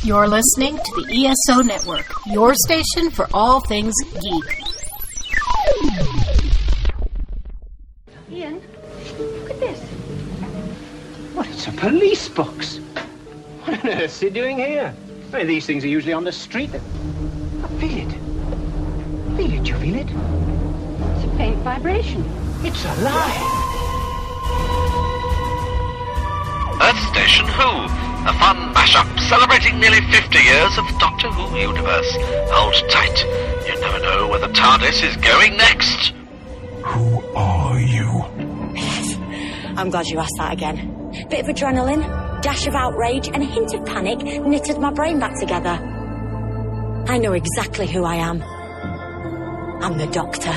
You're listening to the ESO Network, your station for all things geek. Ian, look at this. What, it's a police box. What on earth's he doing here? I mean, these things are usually on the street. I feel it. Feel it, you feel it? It's a faint vibration. It's alive. Earth Station Who, a fun mashup celebrating nearly 50 years of the Doctor Who universe. Hold tight. You never know where the TARDIS is going next. Who are you? I'm glad you asked that again. Bit of adrenaline, dash of outrage, and a hint of panic knitted my brain back together. I know exactly who I am. I'm the Doctor.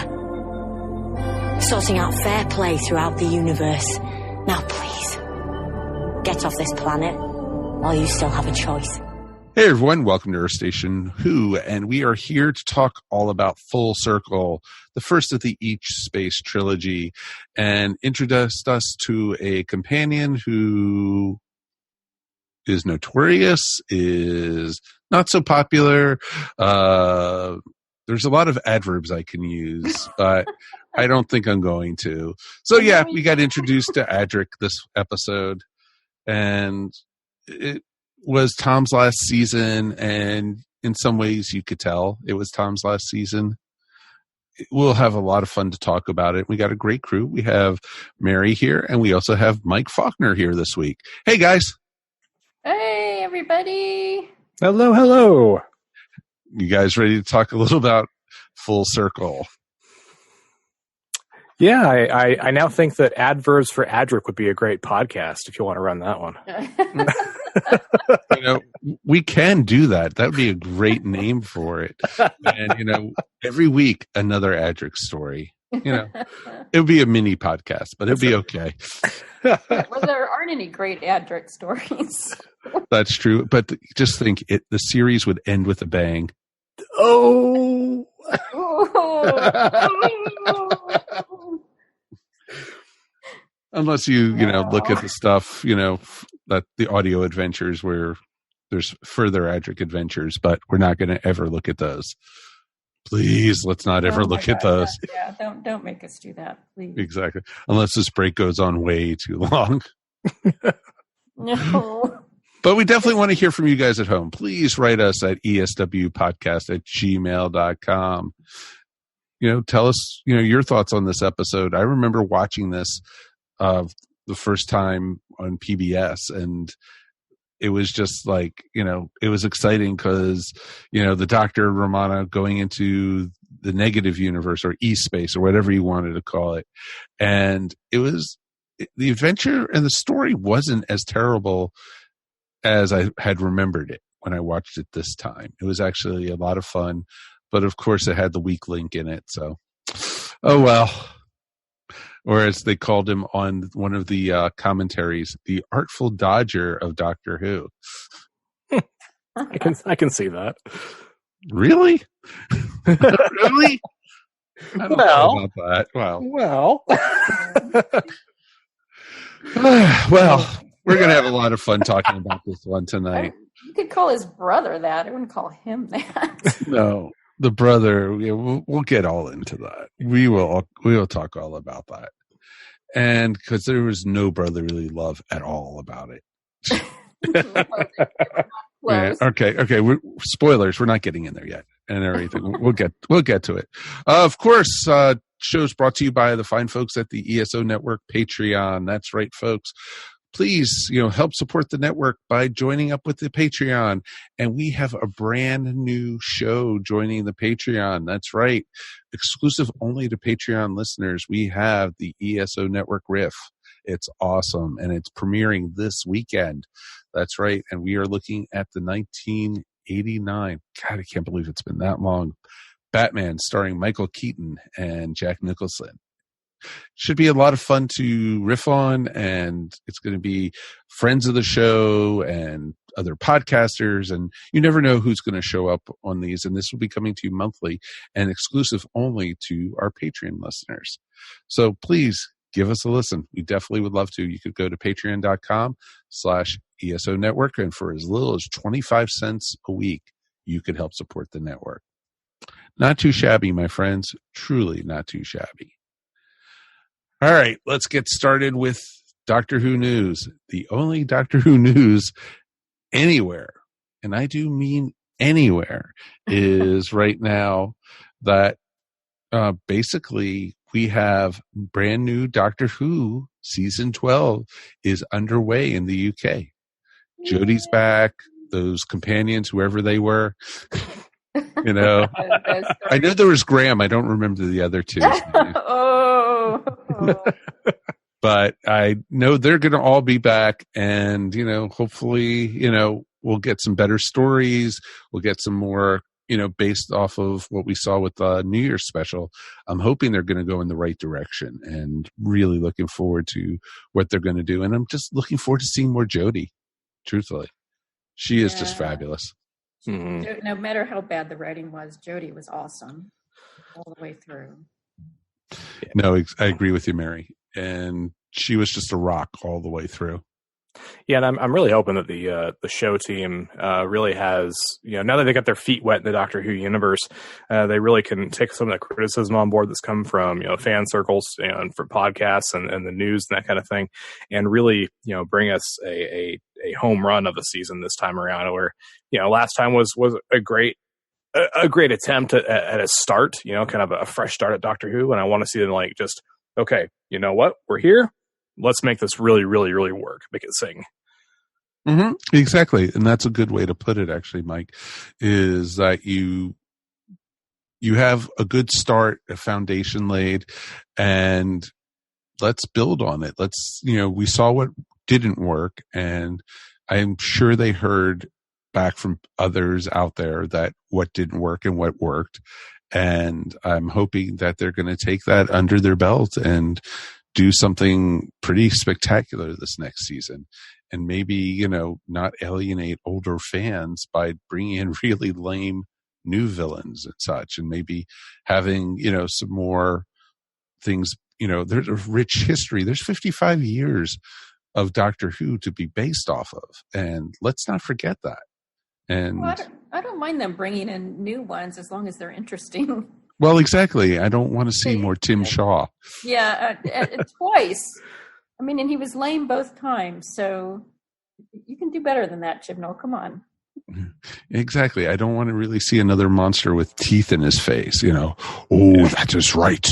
Sorting out fair play throughout the universe. Now please, get off this planet while you still have a choice. Hey everyone, welcome to Earth Station Who, and we are here to talk all about Full Circle, the first of the E-Space Trilogy, and introduced us to a companion who is notorious, is not so popular. There's a lot of adverbs I can use, but I don't think I'm going to. So yeah, we got introduced to Adric this episode, and it was Tom's last season, and in some ways you could tell it was Tom's last season. We'll have a lot of fun to talk about it. We got a great crew. We have Mary here, and we also have Mike Falkner here this week. Hey, guys. Hey, everybody. Hello, hello. You guys ready to talk a little about Full Circle? Yeah, I now think that Adverbs for Adric would be a great podcast if you want to run that one. We can do that. That would be a great name for it. And, every week, another Adric story. It would be a mini podcast, but it'd be okay. Well, there aren't any great Adric stories. That's true. But just think, the series would end with a bang. Oh! Unless you look at the stuff, that the audio adventures where there's further Adric adventures, but we're not going to ever look at those. Please, let's not ever look at those. Yeah, don't make us do that, please. Exactly. Unless this break goes on way too long. No. But we definitely want to hear from you guys at home. Please write us at eswpodcast@gmail.com. Tell us, your thoughts on this episode. I remember watching this the first time on PBS, and it was just like, it was exciting because, the Dr. Romana going into the negative universe or E-Space or whatever you wanted to call it. And the adventure and the story wasn't as terrible as I had remembered it when I watched it this time. It was actually a lot of fun, but of course it had the weak link in it. So, oh well. Or as they called him on one of the commentaries, the Artful Dodger of Doctor Who. I can see that. Really? Really? I don't know about that. Well. Well, we're going to have a lot of fun talking about this one tonight. You could call his brother that. I wouldn't call him that. No, the brother. We'll get all into that. We will talk all about that, and because there was no brotherly love at all about it. Yeah, okay. Spoilers. We're not getting in there yet, and everything. We'll get to it. Of course, show's brought to you by the fine folks at the ESO Network Patreon. That's right, folks. Please, help support the network by joining up with the Patreon. And we have a brand new show joining the Patreon. That's right. Exclusive only to Patreon listeners. We have the ESO Network Riff. It's awesome. And it's premiering this weekend. That's right. And we are looking at the 1989. God, I can't believe it's been that long. Batman starring Michael Keaton and Jack Nicholson. Should be a lot of fun to riff on, and it's going to be friends of the show and other podcasters, and you never know who's going to show up on these, and this will be coming to you monthly and exclusive only to our Patreon listeners. So please give us a listen. We definitely would love to. You could go to patreon.com/ ESO Network, and for as little as 25 cents a week, you could help support the network. Not too shabby, my friends. Truly not too shabby. All right, let's get started with Doctor Who news. The only Doctor Who news anywhere, and I do mean anywhere, is right now that basically we have brand new Doctor Who season 12 is underway in the UK. Jodie's back. Those companions, whoever they were, you know. I know there was Graham. I don't remember the other two. But I know they're going to all be back, and, you know, hopefully, you know, we'll get some better stories. We'll get some more, you know, based off of what we saw with the New Year's special. I'm hoping they're going to go in the right direction, and really looking forward to what they're going to do. And I'm just looking forward to seeing more Jodie, truthfully. She is just fabulous. Mm-hmm. No matter how bad the writing was, Jodie was awesome all the way through. No, I agree with you, Mary. And she was just a rock all the way through. Yeah, and I'm really hoping that the show team really has, you know, now that they got their feet wet in the Doctor Who universe, they really can take some of that criticism on board that's come from, you know, fan circles and from podcasts and the news and that kind of thing, and really, you know, bring us a home run of the season this time around. Where, you know, last time was a great attempt at a start, you know, kind of a fresh start at Doctor Who, and I want to see them like just, okay, you know what, we're here. Let's make this really, really, really work. Make it sing. Mm-hmm. Exactly. And that's a good way to put it, actually, Mike, is that you have a good start, a foundation laid, and let's build on it. Let's, you know, we saw what didn't work, and I'm sure they heard back from others out there that what didn't work and what worked. And I'm hoping that they're going to take that under their belt and do something pretty spectacular this next season, and maybe, you know, not alienate older fans by bringing in really lame new villains and such, and maybe having, you know, some more things. You know, there's a rich history. There's 55 years of Doctor Who to be based off of, and let's not forget that. And well, I don't mind them bringing in new ones as long as they're interesting. Well, exactly. I don't want to see more Tim Shaw. Yeah, twice. I mean, and he was lame both times, so you can do better than that, Chibnall. Come on. Exactly. I don't want to really see another monster with teeth in his face, you know. Oh, that is right.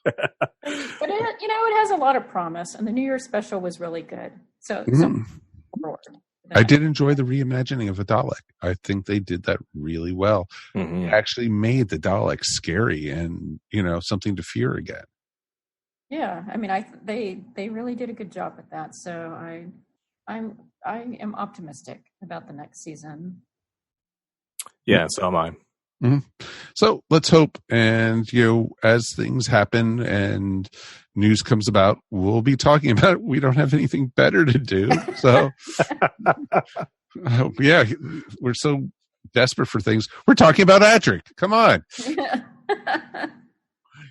But it, you know, it has a lot of promise, and the New Year's special was really good. So I did enjoy the reimagining of a Dalek. I think they did that really well. Mm-hmm. It actually made the Dalek scary and, you know, something to fear again. Yeah, I mean, they really did a good job with that. So I am optimistic about the next season. Yeah, so am I. Mm-hmm. So let's hope, and, you know, as things happen and news comes about, we'll be talking about it. We don't have anything better to do, so yeah, we're so desperate for things. We're talking about Adric. Come on.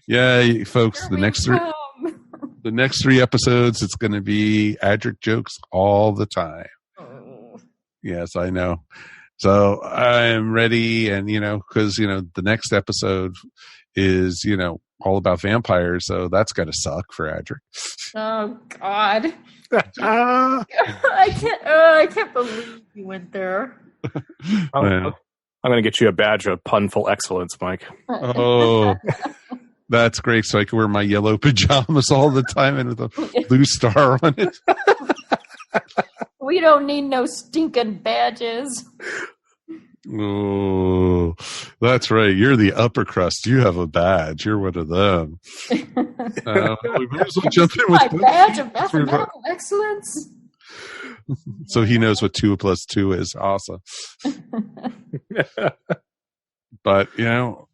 Yeah, folks, the next three episodes, it's going to be Adric jokes all the time. Oh. Yes, I know. So I'm ready, and, you know, because, you know, the next episode is, you know, all about vampires, so that's got to suck for Adric. Oh, God. I can't believe you went there. I'm going to get you a badge of punful excellence, Mike. Oh, that's great. So I can wear my yellow pajamas all the time and with a blue star on it. We don't need no stinking badges. Oh, that's right. You're the upper crust. You have a badge. You're one of them. We might as well jump in with my badge of mathematical excellence. So he knows what 2 + 2 is. Awesome. But, you know,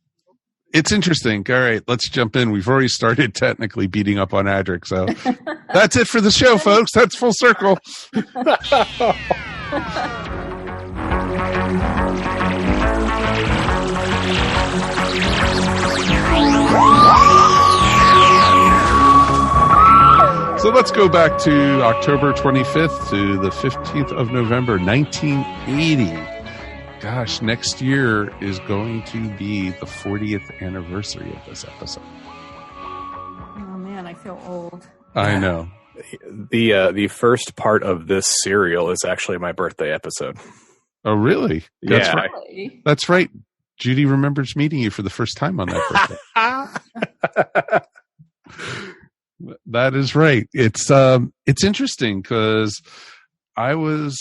it's interesting. All right, let's jump in. We've already started technically beating up on Adric, so that's it for the show, folks. That's full circle. So let's go back to October 25th to the 15th of November, 1980. Gosh, next year is going to be the 40th anniversary of this episode. Oh man, I feel old. I know. The first part of this serial is actually my birthday episode. Oh, really? That's Yeah. right. That's right. Judy remembers meeting you for the first time on that birthday. That is right. It's interesting because I was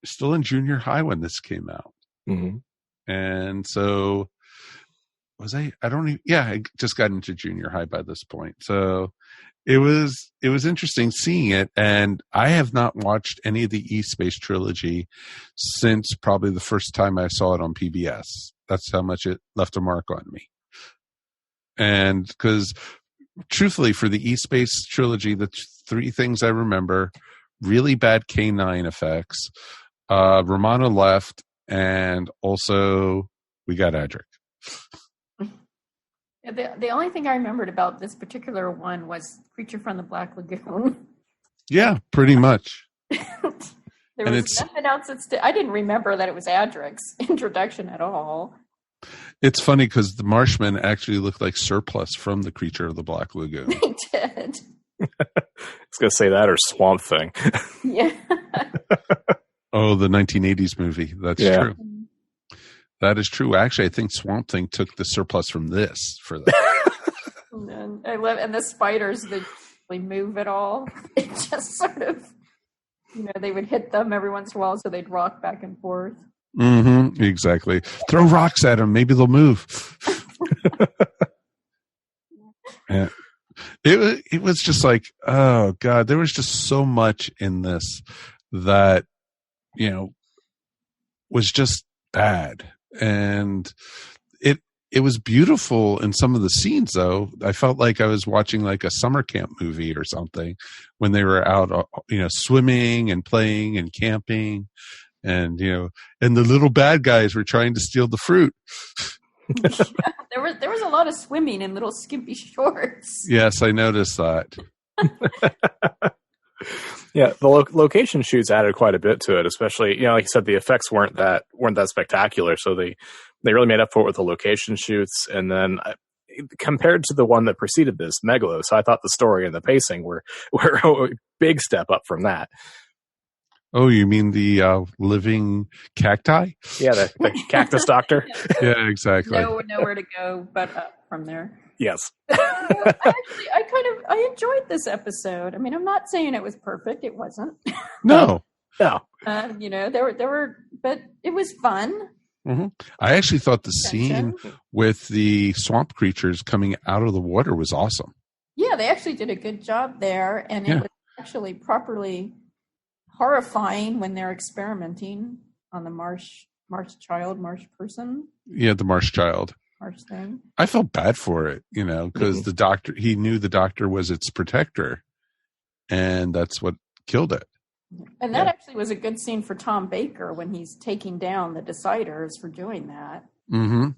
still in junior high when this came out. Mm-hmm. And so was I don't even, yeah, I just got into junior high by this point. So it was interesting seeing it. And I have not watched any of the E-Space Trilogy since probably the first time I saw it on PBS. That's how much it left a mark on me. And because truthfully, for the E-Space Trilogy, the three things I remember: really bad K9 effects, Romana left, and also we got Adric. The only thing I remembered about this particular one was Creature from the Black Lagoon. Yeah, pretty much. There was nothing else. I didn't remember that it was Adric's introduction at all. It's funny because the Marshmen actually looked like Surplus from the Creature of the Black Lagoon. They did. I was going to say that or Swamp Thing. Yeah. Oh, the 1980s movie. That's true. That is true. Actually, I think Swamp Thing took the surplus from this for that. And the spiders that really move at all. It just sort of, they would hit them every once in a while, so they'd rock back and forth. Mm-hmm. Exactly. Throw rocks at them. Maybe they'll move. Yeah. It was just like, oh God, there was just so much in this that, was just bad. And it was beautiful in some of the scenes, though. I felt like I was watching like a summer camp movie or something when they were out, swimming and playing and camping, and and the little bad guys were trying to steal the fruit. Yeah, there was a lot of swimming in little skimpy shorts. Yes, I noticed that. Yeah, the location shoots added quite a bit to it, especially, like you said, the effects weren't that spectacular, so they really made up for it with the location shoots. And then compared to the one that preceded this, Megalos, I thought the story and the pacing were a big step up from that. Oh, you mean the living cacti? Yeah, the cactus doctor. Yeah, exactly. Nowhere to go but up from there. Yes. I enjoyed this episode. I mean, I'm not saying it was perfect. It wasn't. No. There were, but it was fun. Mm-hmm. I actually thought the scene with the swamp creatures coming out of the water was awesome. Yeah, they actually did a good job there, and it was actually properly horrifying when they're experimenting on the marsh person. Yeah, the marsh child. Marsh thing. I felt bad for it, because the doctor, he knew the doctor was its protector, and that's what killed it. And that actually was a good scene for Tom Baker when he's taking down the Deciders for doing that. Mm-hmm.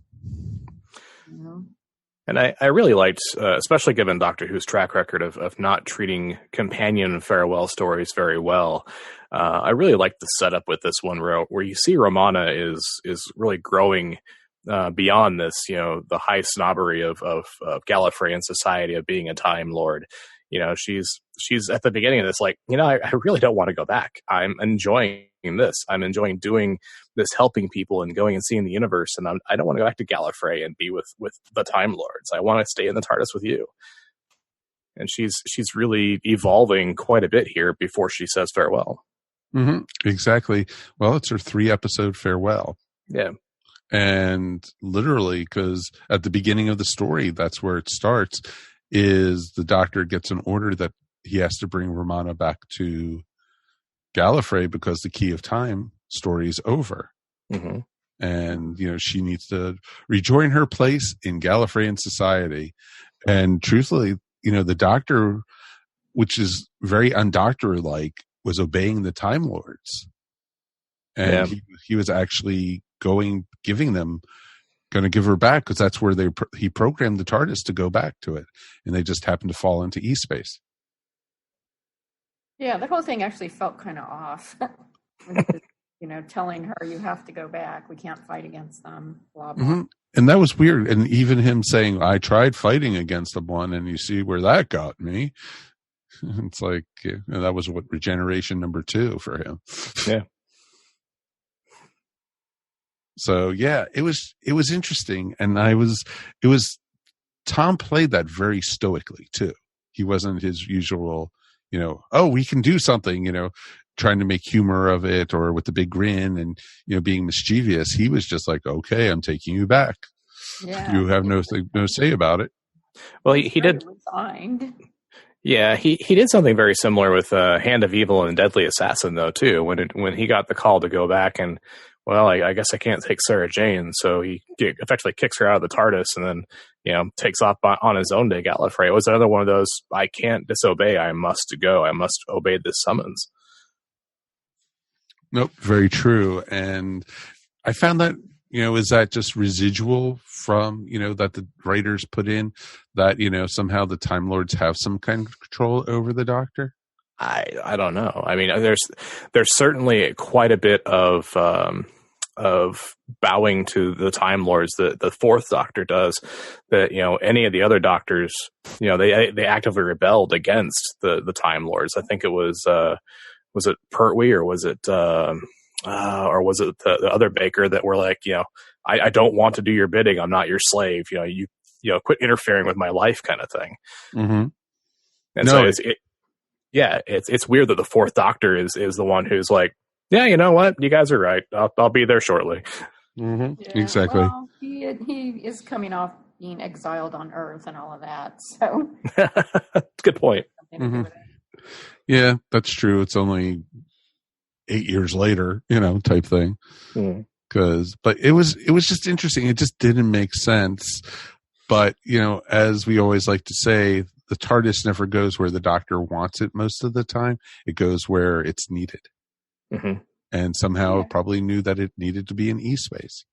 And I really liked, especially given Doctor Who's track record of not treating companion farewell stories very well, I really liked the setup with this one where you see Romana is really growing beyond this, the high snobbery of Gallifreyan society of being a Time Lord. She's at the beginning of this, like, I really don't want to go back. I'm enjoying this. I'm enjoying doing this, helping people and going and seeing the universe. And I don't want to go back to Gallifrey and be with the Time Lords. I want to stay in the TARDIS with you. And she's really evolving quite a bit here before she says farewell. Mm-hmm. Exactly. Well, it's her 3-episode farewell. Yeah. And literally, because at the beginning of the story, that's where it starts, is the Doctor gets an order that he has to bring Romana back to Gallifrey because the Key of Time story is over. Mm-hmm. And, she needs to rejoin her place in Gallifreyan society. And truthfully, the Doctor, which is very undoctor-like, was obeying the Time Lords. And he was actually going to give her back because that's where he programmed the TARDIS to go back to it. And they just happened to fall into E-Space. Yeah, the whole thing actually felt kind of off. Telling her you have to go back. We can't fight against them. Blah blah. Mm-hmm. And that was weird. And even him saying, "I tried fighting against the one, and you see where that got me." It's like that was what regeneration number 2 for him. Yeah. So yeah, it was interesting, and Tom played that very stoically too. He wasn't his usual, oh, we can do something, trying to make humor of it or with the big grin and, being mischievous. He was just like, okay, I'm taking you back. Yeah. You have no say about it. Well, he did. Resigned. Yeah, he did something very similar with Hand of Evil and Deadly Assassin, though, too. When he got the call to go back and, well, I guess I can't take Sarah Jane, so he effectively kicks her out of the TARDIS and then, takes off on his own to Gallifrey. It was another one of those, I can't disobey, I must go, I must obey this summons. Nope, very true. And I found that, is that just residual from, that the writers put in that, somehow the Time Lords have some kind of control over the Doctor? I don't know. I mean, there's certainly quite a bit of bowing to the Time Lords that the Fourth Doctor does that, any of the other Doctors, they actively rebelled against the Time Lords. I think it was it Pertwee or was it the other Baker that were like, I don't want to do your bidding. I'm not your slave. You quit interfering with my life kind of thing. Mm-hmm. And so it's weird that the Fourth Doctor is the one who's like, yeah, you know what? You guys are right. I'll be there shortly. Mm-hmm. Yeah, exactly. Well, he is coming off being exiled on Earth and all of that. So good point. Mm-hmm. Yeah, that's true. It's only 8 years later, type thing. But it was just interesting. It just didn't make sense. But, as we always like to say, the TARDIS never goes where the Doctor wants it most of the time. It goes where it's needed. Mm-hmm. And somehow probably knew that it needed to be in E-Space.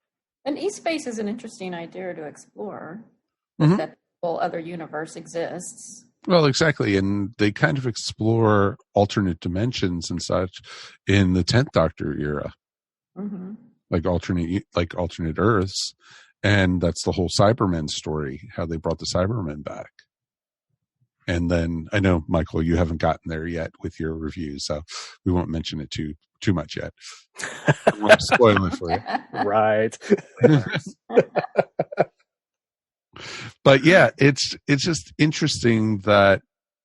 And E-Space is an interesting idea to explore. Mm-hmm. That whole other universe exists. Well, exactly. And they kind of explore alternate dimensions and such in the 10th Doctor era. Mm-hmm. Like alternate Earths. And that's the whole Cybermen story, how they brought the Cybermen back. And then I know, Michael, you haven't gotten there yet with your review, so we won't mention it too much yet. I won't spoil it for you. Right. But yeah, it's just interesting that,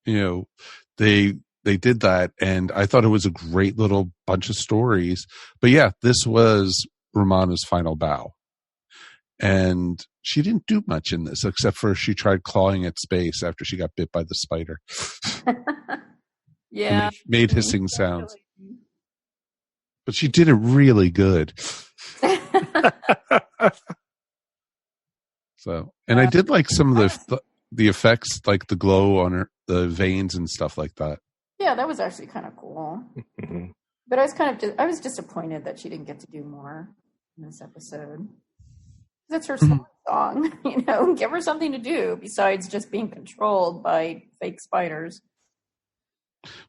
they did that, and I thought it was a great little bunch of stories. But yeah, this was Romana's final bow. And she didn't do much in this, except for she tried clawing at space after she got bit by the spider. Yeah. Made hissing sounds. But she did it really good. So, and I did like some of the effects, like the glow on the veins and stuff like that. Yeah, that was actually kind of cool. But I was disappointed that she didn't get to do more in this episode. That's her song, give her something to do besides just being controlled by fake spiders.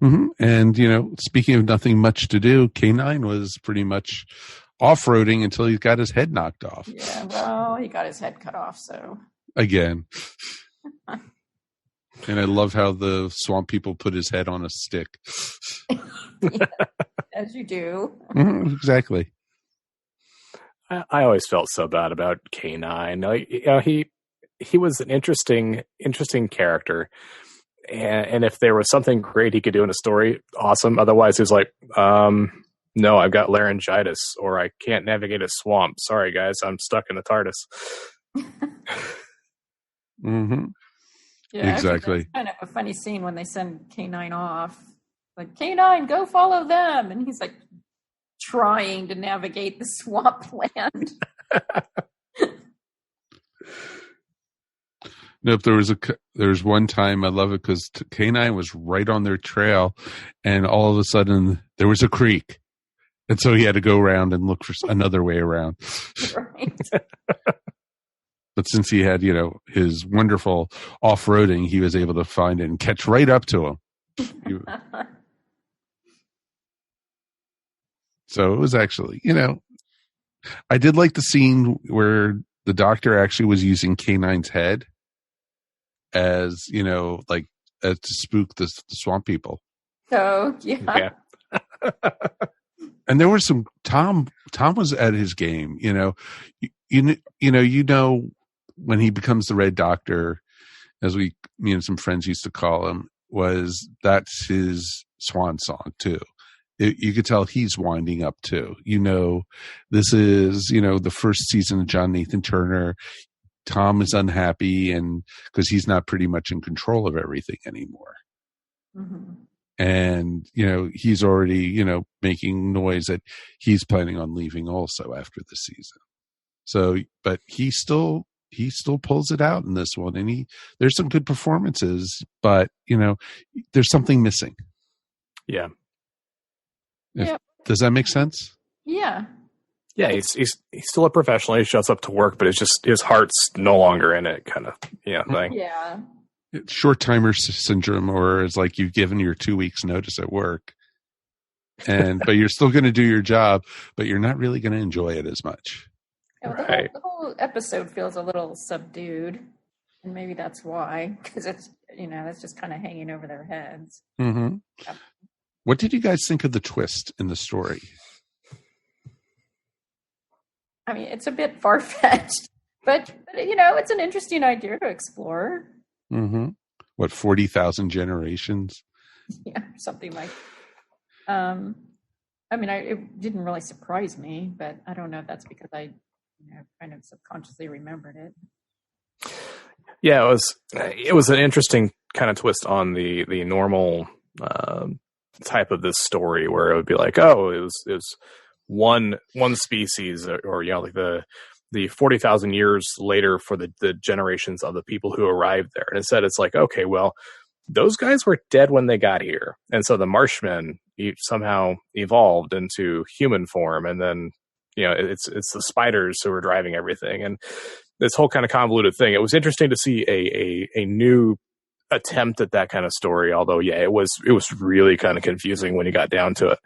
Mm-hmm. And, speaking of nothing much to do, K9 was pretty much off-roading until he got his head knocked off. Yeah, well, he got his head cut off, so. Again. And I love how the swamp people put his head on a stick. Yeah, as you do. Mm-hmm, exactly. I always felt so bad about K9. He was an interesting character, and if there was something great he could do in a story, awesome. Otherwise, he was like, no, I've got laryngitis, or I can't navigate a swamp. Sorry, guys, I'm stuck in the TARDIS. Mm-hmm. Yeah, exactly. It's kind of a funny scene when they send K9 off. Like, K9, go follow them, and he's like, trying to navigate the swampland. Nope, there was one time, I love it because K9 was right on their trail, and all of a sudden there was a creek, and so he had to go around and look for another way around. Right. But since he had, his wonderful off-roading, he was able to find it and catch right up to him. So it was actually, I did like the scene where the doctor actually was using K9's head as, to spook the swamp people. Oh, yeah. And there was some Tom was at his game, when he becomes the Red Doctor, as me and some friends used to call him, that's his swan song too. You could tell he's winding up too. This is, the first season of John Nathan Turner. Tom is unhappy and because he's not pretty much in control of everything anymore. Mm-hmm. And, he's already, making noise that he's planning on leaving also after the season. So, but he still pulls it out in this one. And there's some good performances, but, there's something missing. Yeah. Does that make sense? Yeah. Yeah, he's still a professional. He shows up to work, but it's just his heart's no longer in it, kind of thing. Yeah. Short timer syndrome, or it's like you've given your 2 weeks notice at work, but you're still going to do your job, but you're not really going to enjoy it as much. Yeah, right. The whole episode feels a little subdued, and maybe that's why, because it's that's just kind of hanging over their heads. Mm-hmm. Yep. What did you guys think of the twist in the story? I mean, it's a bit far-fetched, but it's an interesting idea to explore. Mm-hmm. What, 40,000 generations? Yeah, something like. It didn't really surprise me, but I don't know if that's because I, kind of subconsciously remembered it. Yeah, it was an interesting kind of twist on the normal type of this story, where it would be like, oh, it was one species, or like the 40,000 years later for the generations of the people who arrived there. And instead it's like, okay, well, those guys were dead when they got here. And so the Marshmen somehow evolved into human form. And then, it's the spiders who are driving everything. And this whole kind of convoluted thing. It was interesting to see a new attempt at that kind of story. Although, yeah, it was really kind of confusing when you got down to it.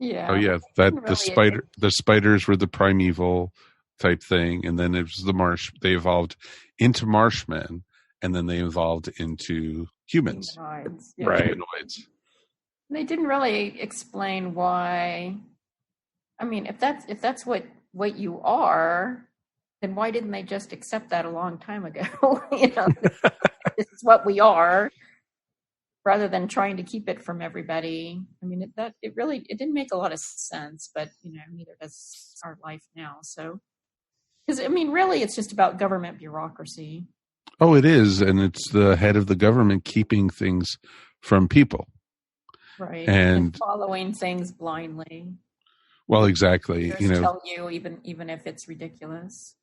Yeah. Oh yeah, the spiders were the primeval type thing, and then it was they evolved into Marshmen, and then they evolved into humans. Yeah. Right. Humanoids. They didn't really explain why. I mean, if that's what you are, then why didn't they just accept that a long time ago? This is what we are, rather than trying to keep it from everybody. I mean, it didn't make a lot of sense, but neither does our life now. So, because really, it's just about government bureaucracy. Oh, it is, and it's the head of the government keeping things from people, right? And following things blindly. Well, exactly. Tell you even if it's ridiculous.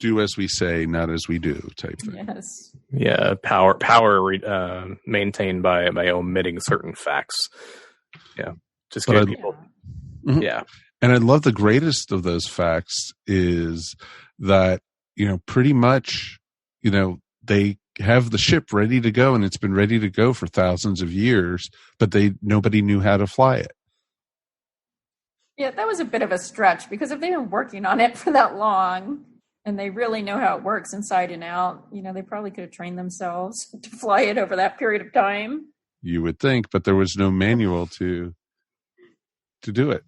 Do as we say, not as we do, type thing. Yes. Yeah, power maintained by omitting certain facts. Yeah, just get people. Mm-hmm. Yeah, and I love the greatest of those facts is that pretty much they have the ship ready to go, and it's been ready to go for thousands of years, but nobody knew how to fly it. Yeah, that was a bit of a stretch, because if they've been working on it for that long and they really know how it works inside and out, they probably could have trained themselves to fly it over that period of time. You would think, but there was no manual to do it.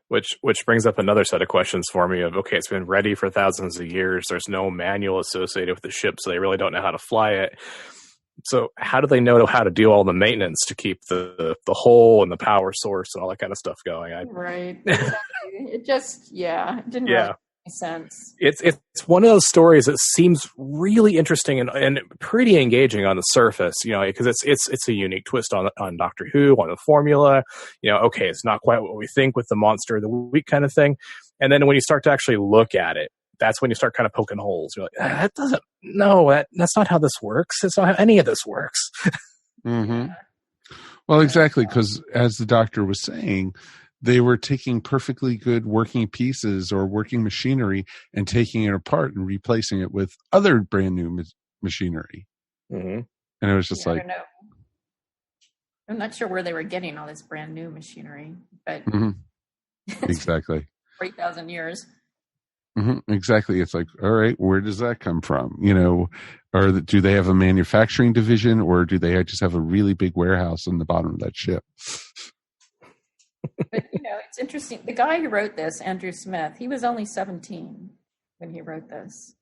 Which brings up another set of questions for me of, okay, it's been ready for thousands of years. There's no manual associated with the ship, so they really don't know how to fly it. So how do they know how to do all the maintenance to keep the hole and the power source and all that kind of stuff going? Right. Exactly. It just, it didn't really make sense. It's one of those stories that seems really interesting and pretty engaging on the surface, because it's a unique twist on Doctor Who, on the formula. Okay, it's not quite what we think with the monster of the week kind of thing. And then when you start to actually look at it, that's when you start kind of poking holes. You're like, that's not how this works. It's not how any of this works. Mm-hmm. Well, exactly, because as the doctor was saying, they were taking perfectly good working pieces or working machinery and taking it apart and replacing it with other brand new machinery. Mm-hmm. And it was just I don't know. I'm not sure where they were getting all this brand new machinery, but Exactly. 3,000 years. Exactly. It's like, all right, where does that come from? Or do they have a manufacturing division, or do they just have a really big warehouse on the bottom of that ship? But, it's interesting. The guy who wrote this, Andrew Smith, he was only 17 when he wrote this.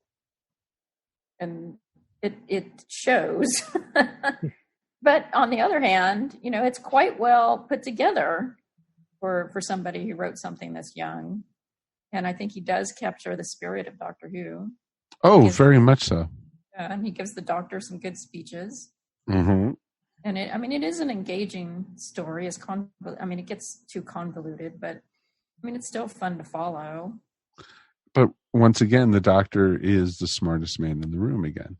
And it shows. But on the other hand, it's quite well put together for somebody who wrote something this young. And I think he does capture the spirit of Doctor Who. Oh, very much so. And he gives the Doctor some good speeches. Mm-hmm. And it is an engaging story. It gets too convoluted, but it's still fun to follow. But once again, the Doctor is the smartest man in the room again,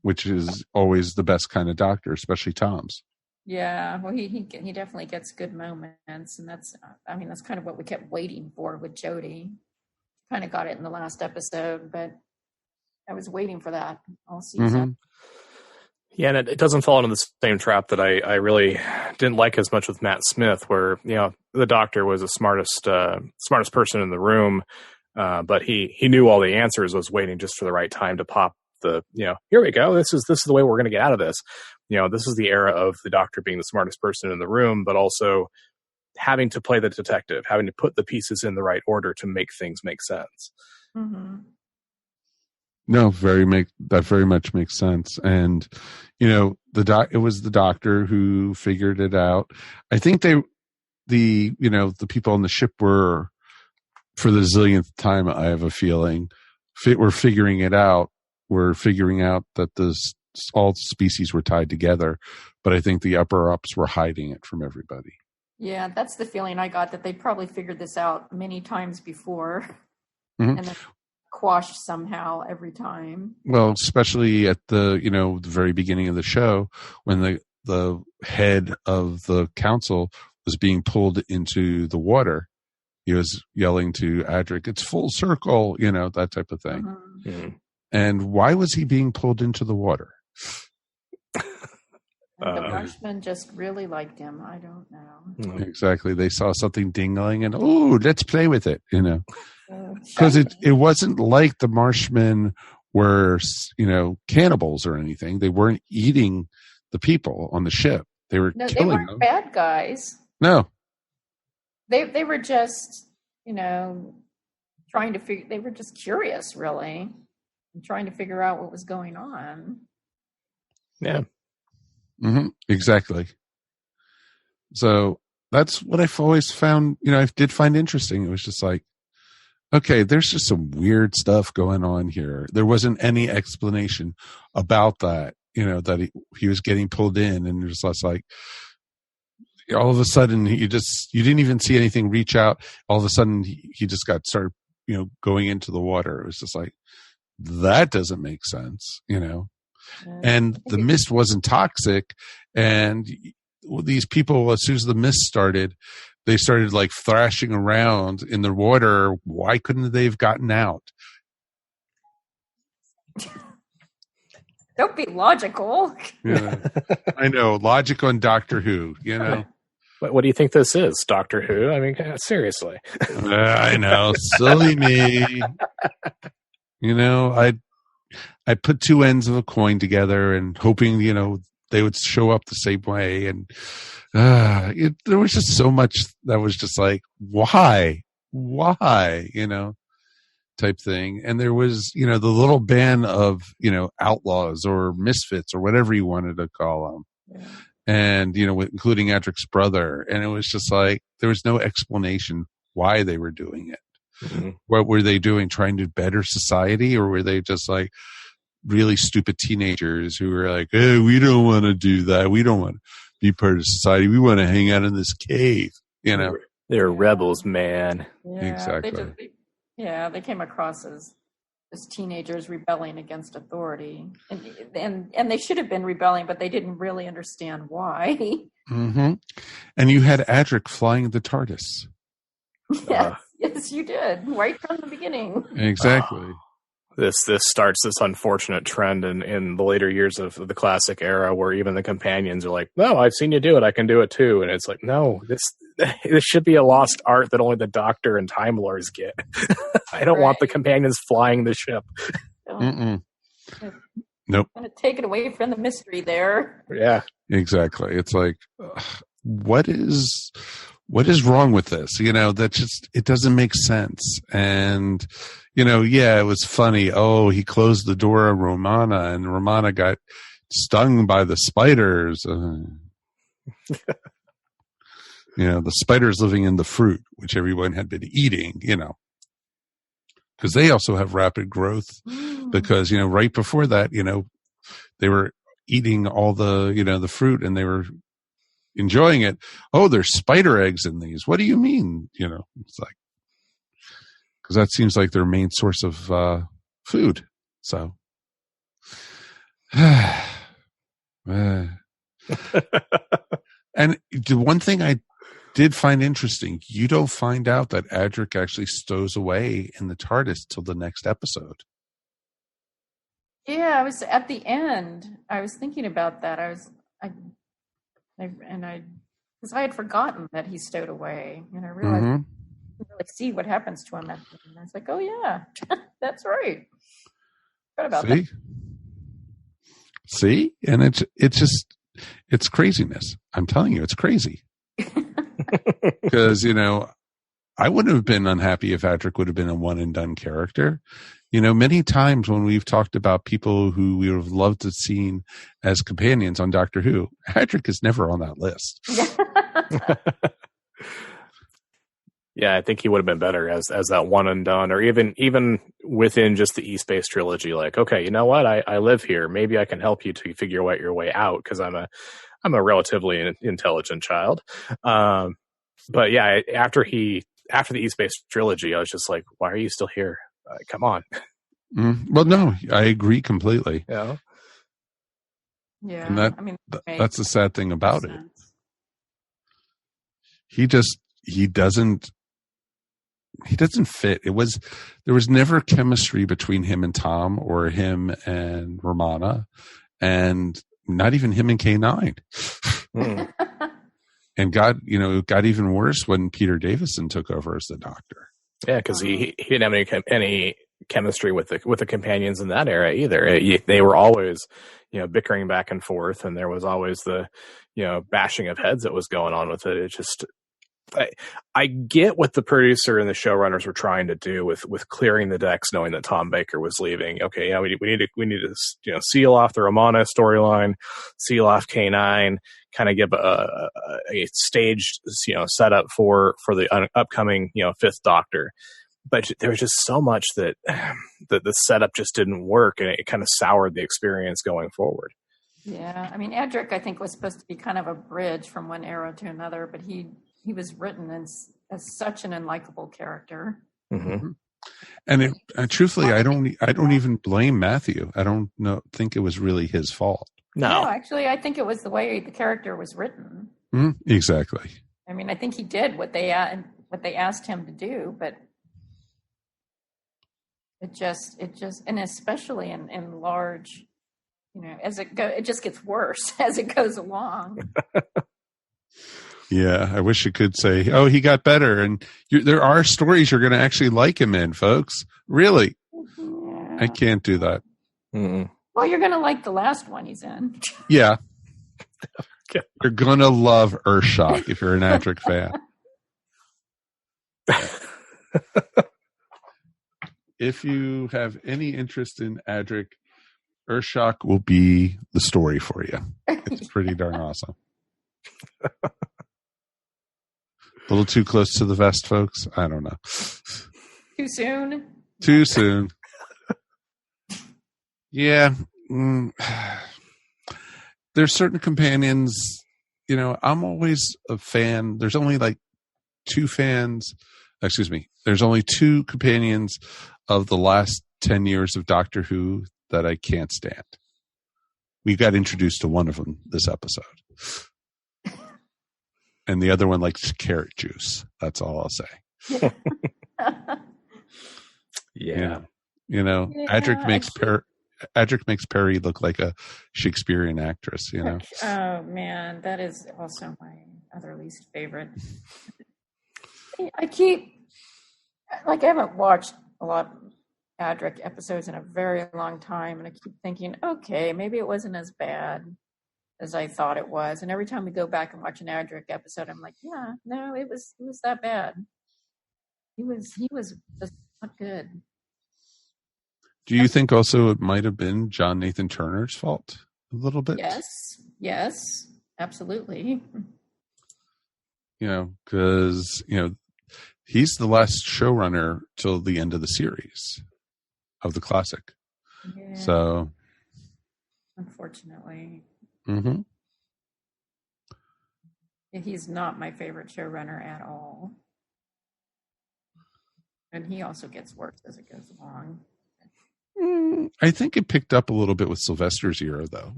which is always the best kind of Doctor, especially Tom's. Yeah, well, he definitely gets good moments, and that's kind of what we kept waiting for with Jodie. Kind of got it in the last episode, but I was waiting for that all season. Mm-hmm. Yeah, and it doesn't fall into the same trap that I really didn't like as much with Matt Smith, where the Doctor was the smartest person in the room, but he knew all the answers, was waiting just for the right time to pop the here we go. This is the way we're going to get out of this. This is the era of the Doctor being the smartest person in the room, but also having to play the detective, having to put the pieces in the right order to make things make sense. Mm-hmm. No, that very much makes sense. And, it was the Doctor who figured it out. I think the people on the ship were, for the zillionth time, I have a feeling, were figuring it out. We're figuring out that all species were tied together, but I think the upper-ups were hiding it from everybody. Yeah, that's the feeling I got, that they probably figured this out many times before. Mm-hmm. And then quashed somehow every time. Well, especially at the very beginning of the show, when the head of the council was being pulled into the water, he was yelling to Adric, "It's full circle," that type of thing. Mm-hmm. Mm-hmm. And why was he being pulled into the water? The Marshmen just really liked him. I don't know. Exactly. They saw something dingling and, let's play with it, Because it wasn't like the Marshmen were, cannibals or anything. They weren't eating the people on the ship. They were killing they weren't them. Bad guys. No. They were just, trying to figure, they were just curious, really, and trying to figure out what was going on. Yeah. Mm-hmm. Exactly. So that's what I've always found, I did find interesting. It was just like, okay, there's just some weird stuff going on here. There wasn't any explanation about that, that he was getting pulled in, and it was just like, all of a sudden you didn't even see anything reach out. All of a sudden he just started, going into the water. It was just like, that doesn't make sense, and the mist wasn't toxic. And these people, as soon as the mist started, they started like thrashing around in the water. Why couldn't they have gotten out? Don't be logical. Yeah, I know. Logic on Doctor Who, What do you think this is, Doctor Who? I mean, seriously. I know. Silly me. I put two ends of a coin together and hoping, they would show up the same way. And there was just so much that was just like, why, type thing. And there was, the little band of, outlaws or misfits or whatever you wanted to call them. Yeah. And, including Adric's brother. And it was just like, there was no explanation why they were doing it. Mm-hmm. What were they doing? Trying to better society? Or were they just like really stupid teenagers who were like, hey, we don't want to do that. We don't want to be part of society. We want to hang out in this cave, They're rebels, man. Yeah, exactly. They came across as teenagers rebelling against authority. And they should have been rebelling, but they didn't really understand why. Mm-hmm. And you had Adric flying the TARDIS. Yes, you did. Right from the beginning. Exactly. this starts this unfortunate trend in the later years of the classic era, where even the companions are like, "No, I've seen you do it. I can do it too." And it's like, no, this should be a lost art that only the Doctor and Time Lords get. I don't want the companions flying the ship. Nope. I'm going to take it away from the mystery there. Yeah, exactly. It's like, what is wrong with this? That just, it doesn't make sense. And, yeah, it was funny. Oh, he closed the door on Romana, and Romana got stung by the spiders. The spiders living in the fruit, which everyone had been eating, because they also have rapid growth. Because, right before that, they were eating all the, the fruit, and they were enjoying it. Oh, there's spider eggs in these. What do you mean? It's like, because that seems like their main source of food. So, and the one thing I did find interesting, you don't find out that Adric actually stows away in the TARDIS till the next episode. Yeah, I was at the end. I was thinking about that. Because I had forgotten that he stowed away, and I realized I didn't really see what happens to him at the end. I was like, oh yeah, that's right. Forgot about that. See, and it's craziness. I'm telling you, it's crazy. Because I wouldn't have been unhappy if Adric would have been a one and done character. Many times when we've talked about people who we would have loved to have seen as companions on Doctor Who, Adric is never on that list. Yeah, I think he would have been better as that one and done, or even within just the E-Space Trilogy. Like, okay, you know what? I live here. Maybe I can help you to figure out your way out, because I'm a relatively intelligent child. But yeah, after the E-Space Trilogy, I was just like, why are you still here? Come on. Well, no, I agree completely. Yeah. Yeah. And that's the sad thing about it. He doesn't fit. There was never chemistry between him and Tom, or him and Romana, and not even him and K9. And it got even worse when Peter Davison took over as the Doctor. Yeah, because he didn't have any chemistry with the companions in that era either. They were always, bickering back and forth, and there was always the, bashing of heads that was going on with it. It just, I get what the producer and the showrunners were trying to do with clearing the decks, knowing that Tom Baker was leaving. Okay, we need to seal off the Romana storyline, seal off K9, kind of give a staged setup for the upcoming fifth Doctor. But there was just so much that the setup just didn't work, and it kind of soured the experience going forward. Yeah, I mean, Adric, I think, was supposed to be kind of a bridge from one era to another, but he was written as such an unlikable character. Mm-hmm. And truthfully, I don't even blame Matthew. I don't think it was really his fault. No, actually, I think it was the way the character was written. Exactly. I mean, I think he did what they asked him to do, but it just, and especially in large, as it just gets worse as it goes along. Yeah, I wish you could say, "Oh, he got better," and there are stories you're going to actually like him in, folks. Really, yeah. I can't do that. Mm-mm. Well, you're going to like the last one he's in. Yeah, you're going to love Urshak if you're an Adric fan. If you have any interest in Adric, Urshak will be the story for you. It's pretty darn awesome. A little too close to the vest, folks? I don't know. Too soon? Too soon. Yeah. There's certain companions, I'm always a fan. There's only there's only two companions of the last 10 years of Doctor Who that I can't stand. We got introduced to one of them this episode. And the other one likes carrot juice. That's all I'll say. Yeah. You know, Adric makes Perry look like a Shakespearean actress, you know. Oh man, that is also my other least favorite. I haven't watched a lot of Adric episodes in a very long time, and I keep thinking, okay, maybe it wasn't as bad as I thought it was. And every time we go back and watch an Adric episode, I'm like, yeah, no, it was that bad. He was just not good. Do you think also it might have been John Nathan Turner's fault a little bit? Yes, absolutely. You know, because, you know, he's the last showrunner till the end of the series of the classic. Yeah, so, unfortunately. Mm-hmm. He's not my favorite showrunner at all. And he also gets worse as it goes along. I think it picked up a little bit with Sylvester's era, though.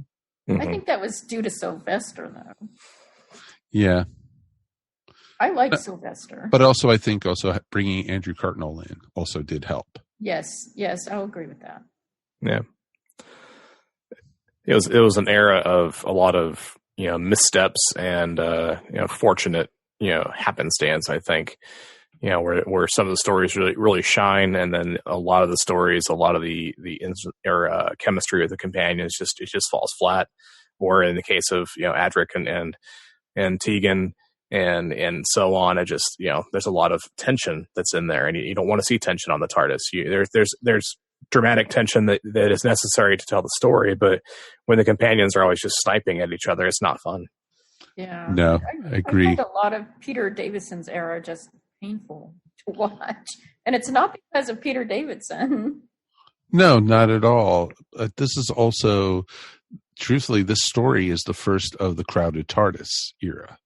I think that was due to Sylvester, though. Yeah. I like Sylvester. But also, I think bringing Andrew Cartnell in also did help. Yes, I'll agree with that. Yeah. It was an era of a lot of, you know, missteps and, you know, fortunate, you know, happenstance, I think. You know, where some of the stories really shine, and then a lot of the stories, a lot of the chemistry of the companions just falls flat. Or in the case of, you know, Adric and Tegan and so on, it just, you know, there's a lot of tension that's in there, and you don't want to see tension on the TARDIS. There's dramatic tension that is necessary to tell the story, but when the companions are always just sniping at each other, it's not fun. Yeah, no, I agree. I find a lot of Peter Davidson's era just painful to watch, and it's not because of Peter Davidson. No, not at all. This is also, truthfully, this story is the first of the crowded TARDIS era,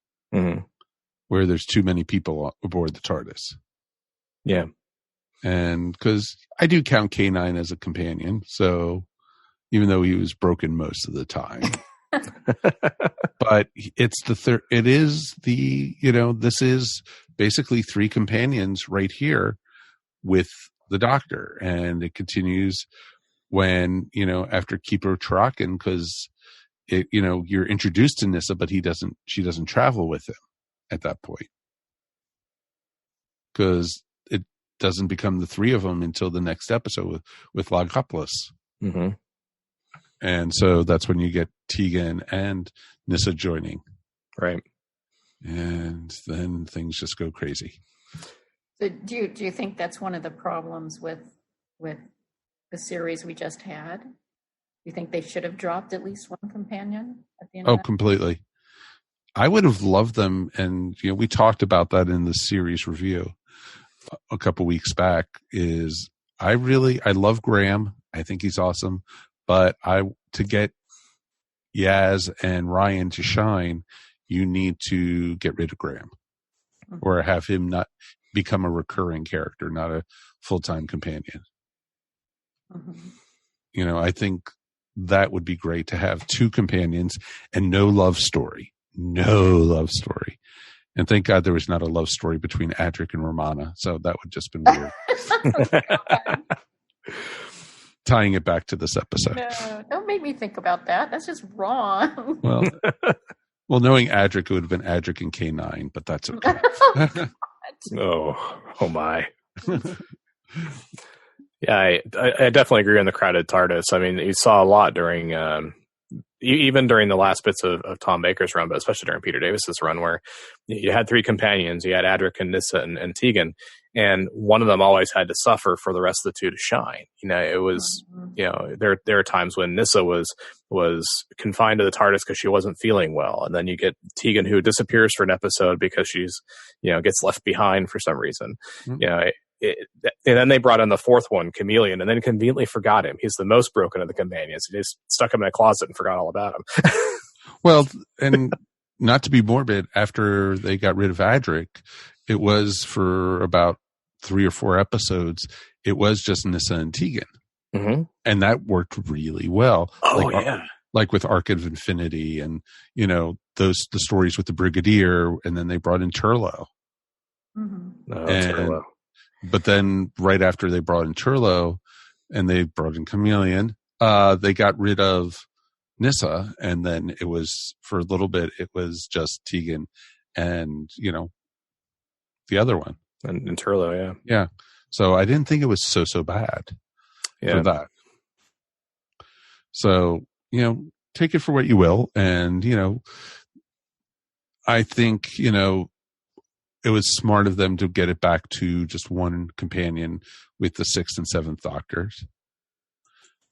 where there's too many people aboard the TARDIS. Yeah, and because I do count K9 as a companion, so even though he was broken most of the time. But it's it is the, you know, this is basically three companions right here with the Doctor, and it continues when, you know, after Keeper Tarakan, because it, you know, you're introduced to Nyssa, but she doesn't travel with him at that point, because it doesn't become the three of them until the next episode with Logopoulos. Mm-hmm. And so that's when you get Tegan and Nyssa joining. Right. And then things just go crazy. So do you think that's one of the problems with the series we just had? Do you think they should have dropped at least one companion at the end of that? Completely. I would have loved them, and, you know, we talked about that in the series review a couple weeks back, is I love Graham. I think he's awesome. But to get Yaz and Ryan to shine, you need to get rid of Graham, or have him not become a recurring character, not a full-time companion. You know, I think that would be great, to have two companions and no love story. And thank God there was not a love story between Adric and Romana. So that would just been weird. Tying it back to this episode. No, don't make me think about that. That's just wrong. Well, knowing Adric, it would have been Adric and K9, but that's okay. Oh my. Yeah, I definitely agree on the crowded TARDIS. I mean, you saw a lot during, even during the last bits of Tom Baker's run, but especially during Peter Davis's run, where you had three companions. You had Adric and Nyssa and Tegan, and one of them always had to suffer for the rest of the two to shine. You know, it was, you know, there are times when Nyssa was confined to the TARDIS because she wasn't feeling well, and then you get Tegan, who disappears for an episode because she's, you know, gets left behind for some reason. You know, and then they brought in the fourth one, Chameleon, and then conveniently forgot him. He's the most broken of the companions. They just stuck him in a closet and forgot all about him. Well, and not to be morbid, after they got rid of Adric, it was for about 3 or 4 episodes, it was just Nyssa and Tegan. Mm-hmm. And that worked really well. Yeah. Like with Arc of Infinity, and, you know, the stories with the Brigadier, and then they brought in Turlo. Mm-hmm. Turlo. But then right after they brought in Turlo, and they brought in Chameleon. They got rid of Nyssa, and then it was, for a little bit, it was just Tegan and, the other one. And Turlo, yeah. Yeah. So I didn't think it was so bad for that. So, take it for what you will. And, I think, it was smart of them to get it back to just one companion with the 6th and 7th Doctors.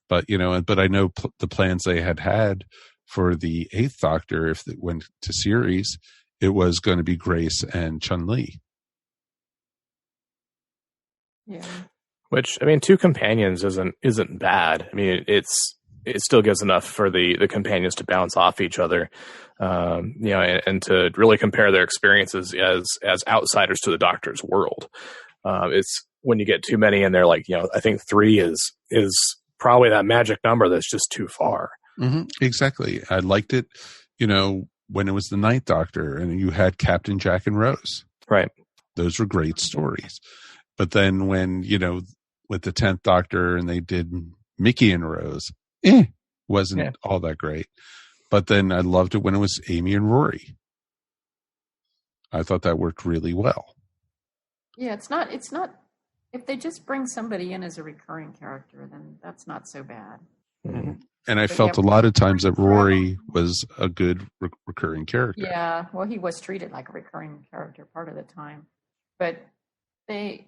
But, I know the plans they had for the 8th Doctor, if it went to series, it was going to be Grace and Chun-Li. Yeah. Which, 2 companions isn't bad. It still gives enough for the companions to bounce off each other, and to really compare their experiences as outsiders to the Doctor's world. It's when you get too many in there, I think 3 is probably that magic number that's just too far. Mm-hmm. Exactly. I liked it, when it was the 9th Doctor and you had Captain Jack and Rose. Right. Those were great stories. But then when, with the 10th Doctor and they did Mickey and Rose, wasn't all that great. But then I loved it when it was Amy and Rory. I thought that worked really well. Yeah, it's not, if they just bring somebody in as a recurring character, then that's not so bad. Mm-hmm. And I felt a lot of times that Rory was a good recurring character. Yeah, well, he was treated like a recurring character part of the time. But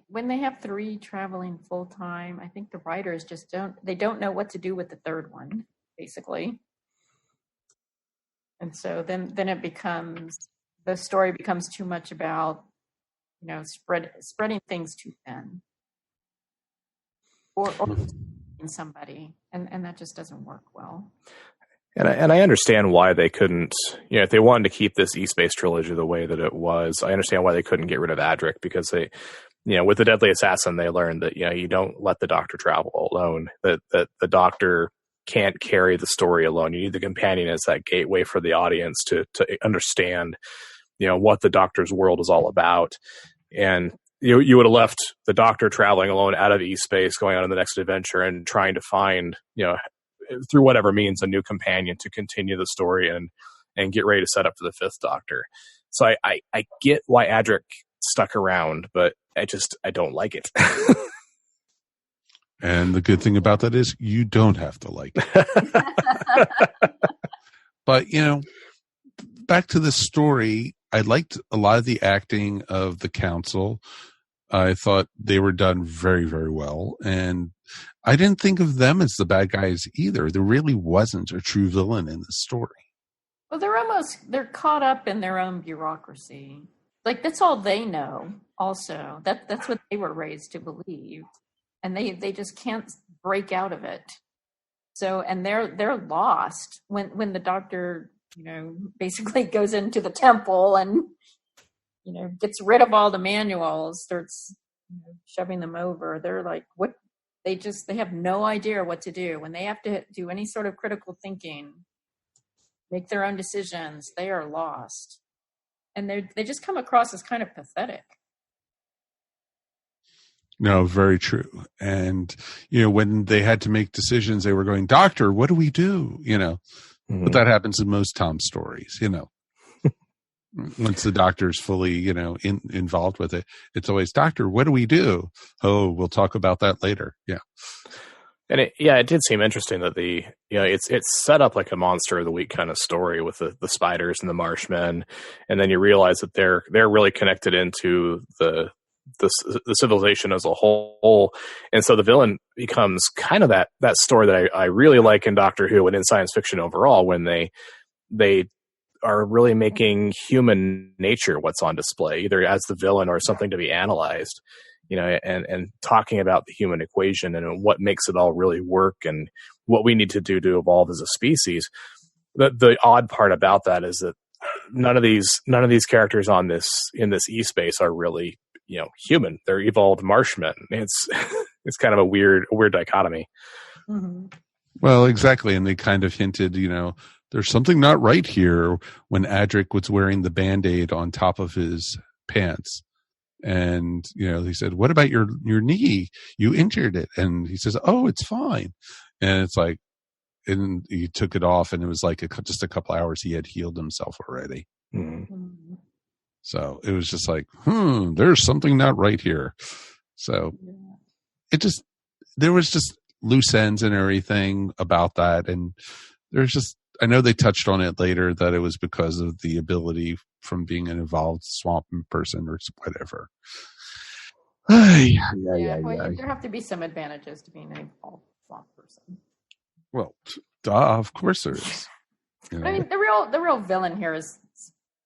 when they have 3 traveling full time, I think the writers just don't know what to do with the 3rd one, basically. And so then the story becomes too much about, spreading things too thin. Or somebody, and that just doesn't work well. And I understand why they couldn't, if they wanted to keep this E-Space Trilogy the way that it was, I understand why they couldn't get rid of Adric, because they, with the Deadly Assassin, they learned that, you don't let the Doctor travel alone, that the Doctor can't carry the story alone. You need the companion as that gateway for the audience to understand, what the Doctor's world is all about. And you would have left the Doctor traveling alone out of E-Space, going on to the next adventure and trying to find, through whatever means, a new companion to continue the story and get ready to set up for the 5th Doctor. So I get why Adric stuck around, but I don't like it. And the good thing about that is you don't have to like it. But, back to the story, I liked a lot of the acting of the Council. I thought they were done very, very well. And I didn't think of them as the bad guys either. There really wasn't a true villain in the story. Well, they're caught up in their own bureaucracy. That's all they know also. That's what they were raised to believe. And they just can't break out of it. So, and they're lost when the Doctor, basically goes into the temple and, gets rid of all the manuals, starts shoving them over. They're like, what? They have no idea what to do. When they have to do any sort of critical thinking, make their own decisions, they are lost. And they just come across as kind of pathetic. No, very true. And, when they had to make decisions, they were going, Doctor, what do we do? Mm-hmm. But that happens in most Tom stories, Once the Doctor's fully, involved with it, it's always, Doctor, what do we do? Oh, we'll talk about that later. Yeah. And it did seem interesting that it's set up like a Monster of the Week kind of story with the spiders and the Marshmen. And then you realize that they're really connected into the civilization as a whole. And so the villain becomes kind of that story that I really like in Doctor Who and in science fiction overall, when they are really making human nature what's on display, either as the villain or something to be analyzed, and talking about the human equation and what makes it all really work and what we need to do to evolve as a species. The odd part about that is that none of these characters in this E-Space are really, human. They're evolved Marshmen. It's kind of a weird dichotomy. Mm-hmm. Well, exactly. And they kind of hinted, there's something not right here when Adric was wearing the Band-Aid on top of his pants. And, he said, what about your knee? You injured it. And he says, oh, it's fine. And it's like, and he took it off, and it was like just a couple hours he had healed himself already. Mm-hmm. So it was just like, there's something not right here. So there was just loose ends and everything about that. And I know they touched on it later that it was because of the ability from being an evolved swamp person or whatever. There have to be some advantages to being an evolved swamp person. Well, of course there is. I mean, the real villain here is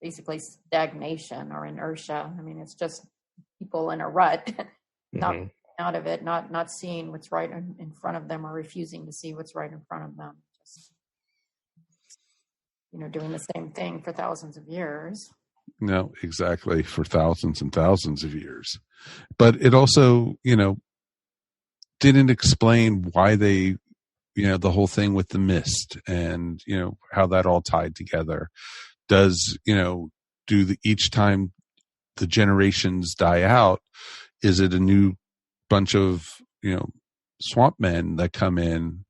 basically stagnation or inertia. I mean, it's just people in a rut, not out of it, not seeing what's right in front of them or refusing to see what's right in front of them. Just, doing the same thing for thousands of years. No, exactly, for thousands and thousands of years. But it also, didn't explain why they, the whole thing with the mist and, how that all tied together. Does, each time the generations die out, is it a new bunch of, swamp men that come in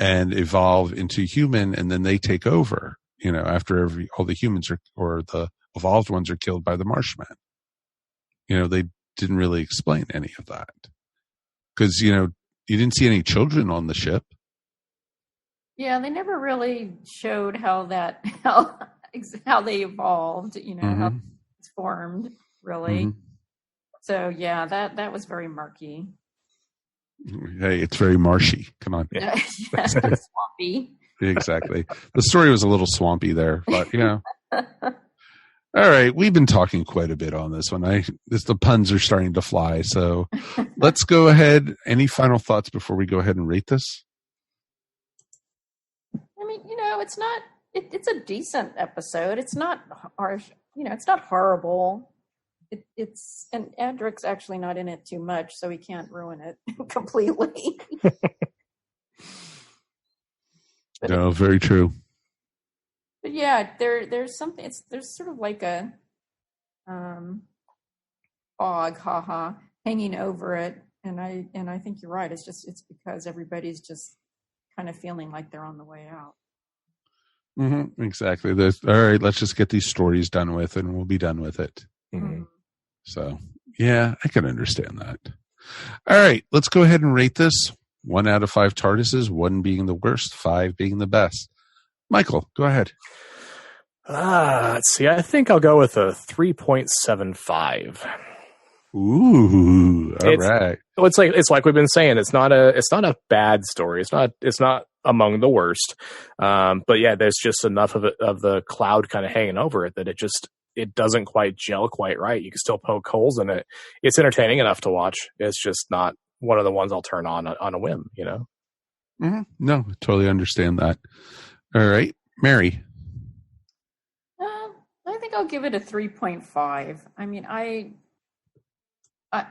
and evolve into human, and then they take over, after all the humans or the evolved ones are killed by the Marshmen? They didn't really explain any of that because, you didn't see any children on the ship. Yeah, they never really showed how they evolved, how it's formed, really. Mm-hmm. So, yeah, that was very murky. Hey, it's very marshy. Come on. Yeah. Swampy. Exactly. The story was a little swampy there, but, All right, we've been talking quite a bit on this one. The puns are starting to fly, so let's go ahead. Any final thoughts before we go ahead and rate this? I mean, it's not. It's a decent episode. It's not harsh. It's not horrible. It's and Adric's actually not in it too much, so he can't ruin it completely. No, very true. But yeah, there's something. There's sort of like a fog, hanging over it, and I think you're right. It's because everybody's just kind of feeling like they're on the way out. Mm-hmm, exactly. All right, let's just get these stories done with, and we'll be done with it. Mm-hmm. So, yeah, I can understand that. All right, let's go ahead and rate this. 1 out of 5 TARDISes, 1 being the worst, 5 being the best. Michael, go ahead. Let's see. I think I'll go with a 3.75. Ooh, all right. It's like we've been saying. It's not a bad story. It's not among the worst. But yeah, there's just enough of the cloud kind of hanging over it that it doesn't quite gel quite right. You can still poke holes in it. It's entertaining enough to watch. It's just not one of the ones I'll turn on a whim. Mm-hmm. No, I totally understand that. All right, Mary. I think I'll give it a 3.5. I mean,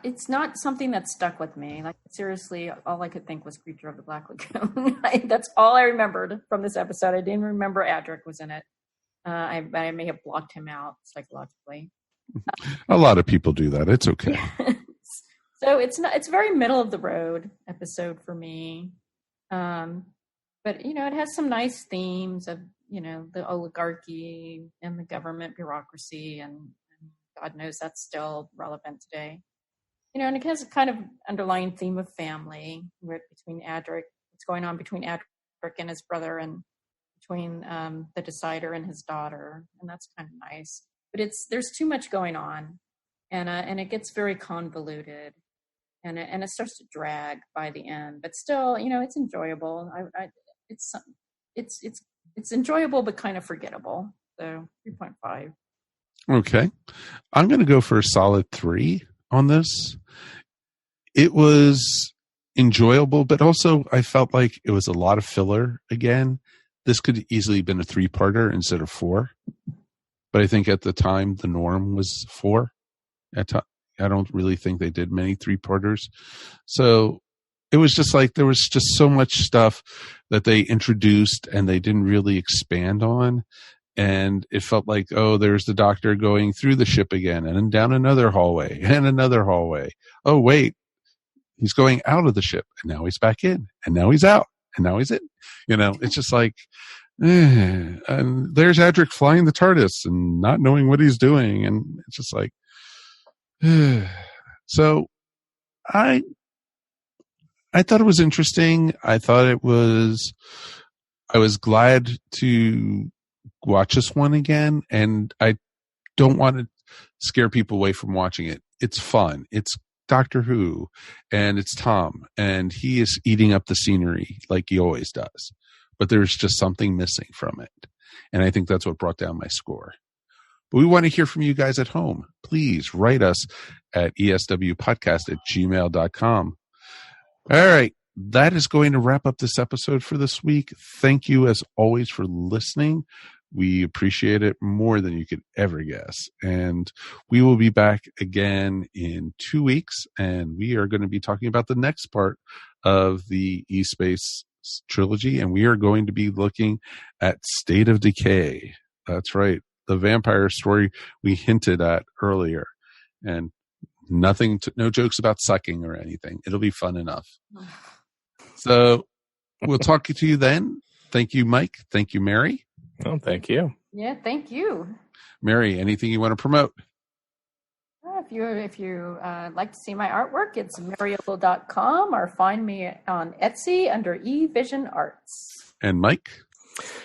it's not something that stuck with me. Like, seriously, all I could think was Creature of the Black Lagoon. That's all I remembered from this episode. I didn't remember Adric was in it. I may have blocked him out psychologically. A lot of people do that. It's okay. So it's very middle of the road episode for me. But, it has some nice themes of, the oligarchy and the government bureaucracy, and God knows that's still relevant today. And it has a kind of underlying theme of family between Adric, what's going on between Adric and his brother, and between the Decider and his daughter, and that's kind of nice. But there's too much going on, and it gets very convoluted, and it starts to drag by the end. But still, it's enjoyable. It's enjoyable, but kind of forgettable. So 3.5. Okay, I'm going to go for a solid 3 on this. It was enjoyable, but also I felt like it was a lot of filler again. This could easily have been a 3-parter instead of 4. But I think at the time the norm was 4. I don't really think they did many 3-parters. So it was just like there was just so much stuff that they introduced and they didn't really expand on. And it felt like, oh, there's the Doctor going through the ship again and then down another hallway and another hallway. Oh, wait, he's going out of the ship and now he's back in and now he's out and now he's in. You know, it's just like, and there's Adric flying the TARDIS and not knowing what he's doing. And it's just like, so I thought it was interesting. I was glad to watch this one again, and I don't want to scare people away from watching it. It's fun. It's Doctor Who, and it's Tom, and he is eating up the scenery like he always does. But there's just something missing from it. And I think that's what brought down my score. But we want to hear from you guys at home. Please write us at eswpodcast@gmail.com. All right. That is going to wrap up this episode for this week. Thank you, as always, for listening. We appreciate it more than you could ever guess. And we will be back again in 2 weeks, and we are going to be talking about the next part of the E-Space Trilogy, and we are going to be looking at State of Decay. That's right. The vampire story we hinted at earlier. And no jokes about sucking or anything. It'll be fun enough. So we'll talk to you then. Thank you, Mike. Thank you, Mary. Oh, thank you. Yeah, thank you. Mary, anything you want to promote? If you like to see my artwork, it's mariolo.com, or find me on Etsy under eVision Arts. And Mike?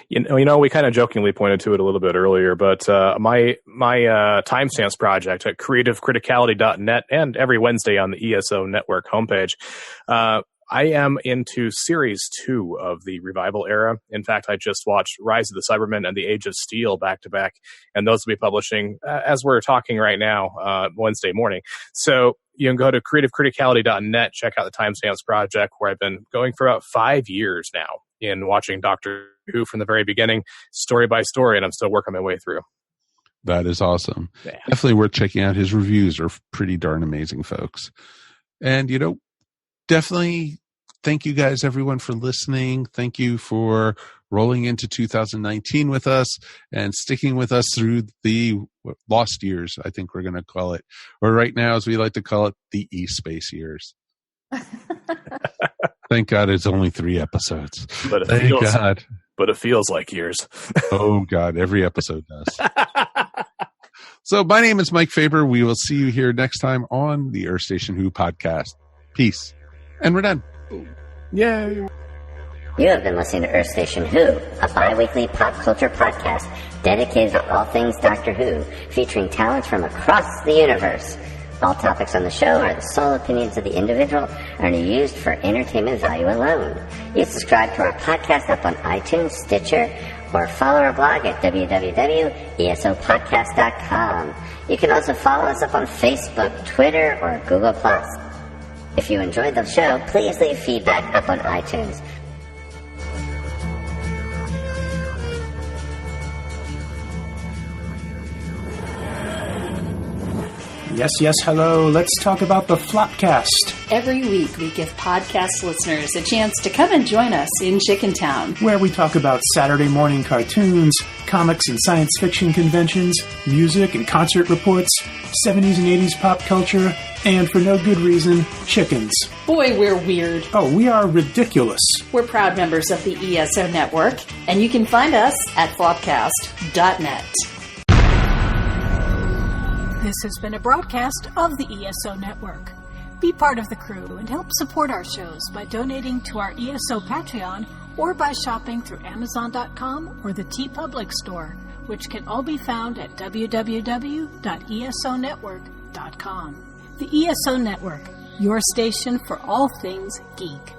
You know, we kind of jokingly pointed to it a little bit earlier, but my timestamps project at creativecriticality.net and every Wednesday on the ESO Network homepage, I am into Series 2 of the Revival era. In fact, I just watched Rise of the Cybermen and The Age of Steel back-to-back, and those will be publishing, as we're talking right now, Wednesday morning. So you can go to creativecriticality.net, check out the Timestamps project, where I've been going for about 5 years now in watching Doctor Who from the very beginning, story by story, and I'm still working my way through. That is awesome. Yeah. Definitely worth checking out. His reviews are pretty darn amazing, folks. And, you know, definitely thank you guys, everyone, for listening. Thank you for rolling into 2019 with us and sticking with us through the lost years, I think we're going to call it. Or right now, as we like to call it, the E-Space years. Thank God it's only 3 episodes. But it feels like years. Oh, God, every episode does. So my name is Mike Faber. We will see you here next time on the Earth Station Who podcast. Peace. And we're done. Yay. You have been listening to Earth Station Who, a bi-weekly pop culture podcast dedicated to all things Doctor Who, featuring talents from across the universe. All topics on the show are the sole opinions of the individual and are used for entertainment value alone. You subscribe to our podcast up on iTunes, Stitcher, or follow our blog at www.esopodcast.com. You can also follow us up on Facebook, Twitter, or Google+. If you enjoyed the show, please leave feedback up on iTunes. Yes, hello. Let's talk about the Flopcast, Every week, we give podcast listeners a chance to come and join us in Chickentown, where we talk about Saturday morning cartoons, comics and science fiction conventions, music and concert reports, 70s and 80s pop culture, and for no good reason, chickens. Boy, we're weird. Oh, we are ridiculous. We're proud members of the ESO Network, and you can find us at flopcast.net. This has been a broadcast of the ESO Network. Be part of the crew and help support our shows by donating to our ESO Patreon or by shopping through Amazon.com or the TeePublic store, which can all be found at www.esonetwork.com. The ESO Network, your station for all things geek.